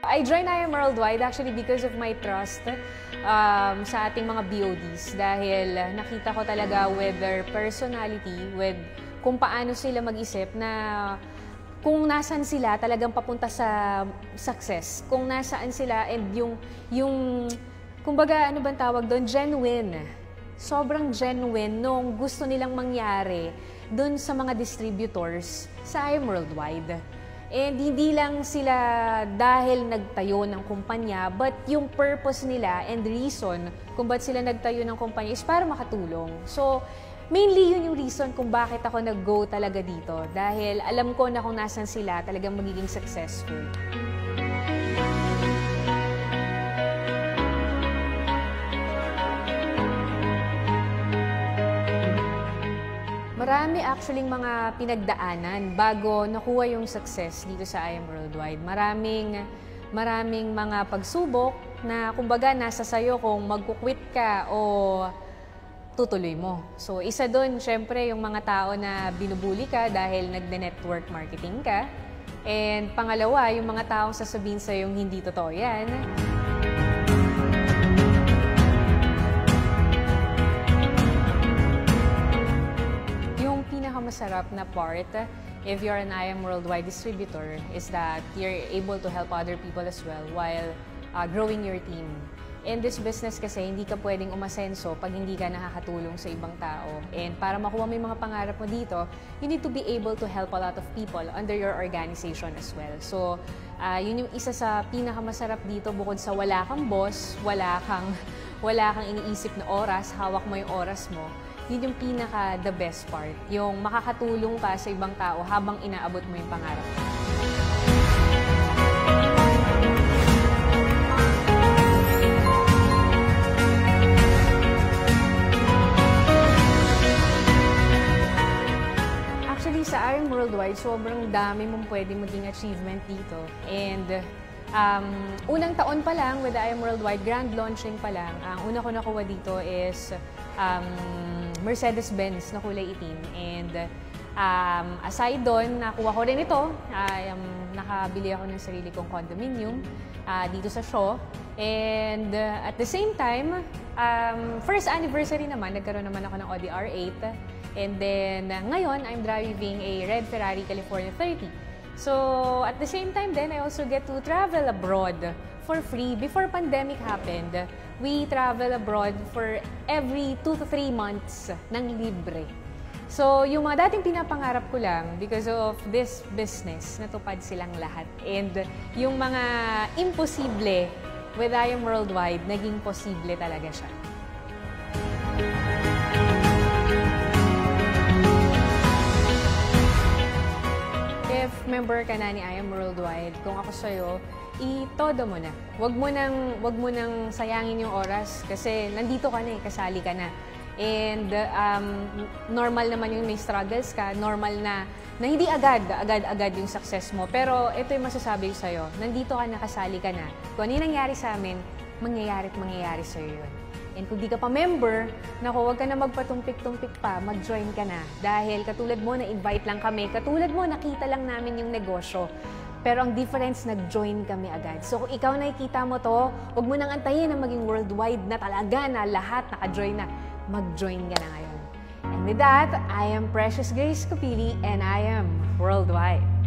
I joined I Am Worldwide actually because of my trust sa ating mga BODs dahil nakita ko talaga with their personality, with kung paano sila mag-isip na kung nasan sila talagang papunta sa success, kung nasaan sila and yung kumbaga ano bang tawag doon, genuine. Sobrang genuine nung gusto nilang mangyari doon sa mga distributors sa I Am Worldwide. And hindi lang sila dahil nagtayo ng kumpanya, but yung purpose nila and reason kung ba't sila nagtayo ng kumpanya is para makatulong. So, mainly yun yung reason kung bakit ako nag-go talaga dito. Dahil alam ko na kung nasan sila talagang magiging successful. Marami actually mga pinagdaanan bago nakuha yung success dito sa I Am Worldwide. Maraming mga pagsubok na kumbaga nasa sayo kung magkukwit ka o tutuloy mo. So isa doon, syempre yung mga tao na binubuli ka dahil nagde-network marketing ka. And pangalawa, yung mga taong sasabihin sa'yo yung hindi totoo yan. Masarap na part if you're an I Am Worldwide distributor is that you're able to help other people as well while growing your team. In this business kasi, hindi ka pwedeng umasenso pag hindi ka nakakatulong sa ibang tao. And para makuha mo yung mga pangarap mo dito, you need to be able to help a lot of people under your organization as well. So, yun yung isa sa pinakamasarap dito bukod sa wala kang boss, wala kang iniisip na oras, hawak mo yung oras mo. Yun yung pinaka-the best part. Yung makakatulong ka sa ibang tao habang inaabot mo yung pangarap mo. Actually, sa I Am Worldwide, sobrang dami mong pwedeng maging achievement dito. And unang taon pa lang with the I Am Worldwide, grand launching pa lang, ang una ko nakuha dito is Mercedes-Benz na kulay itim. And aside doon, nakuha ko rin ito. Nakabili ako ng sarili kong condominium dito sa Shaw. And at the same time, first anniversary naman, nagkaroon naman ako ng Audi R8. And then ngayon, I'm driving a red Ferrari California 30. So at the same time then, I also get to travel abroad for free. Before pandemic happened, we travel abroad for every 2 to 3 months ng libre. So, yung mga dating pinapangarap ko lang, because of this business, natupad silang lahat. And yung mga imposible with I Am Worldwide, naging posible talaga siya. If member ka na ni I Am Worldwide, kung ako sa'yo, itodo mo na. Wag mo nang sayangin yung oras kasi nandito ka na eh, kasali ka na. And normal naman yung may struggles ka, normal na hindi agad yung success mo. Pero ito yung masasabi ko sa'yo, nandito ka na, kasali ka na. Kung ano yung nangyari sa amin, mangyayari sa'yo yun. And kung di ka pa member, naku, huwag ka na magpatumpik-tumpik pa, mag-join ka na. Dahil katulad mo, na-invite lang kami, katulad mo, nakita lang namin yung negosyo. Pero ang difference, nag-join kami agad. So kung ikaw nakikita mo to, huwag mo nang antayin na maging worldwide na talaga na lahat naka-join na. Mag-join ka na ngayon. And with that, I am Precious Grace Copili and I am Worldwide.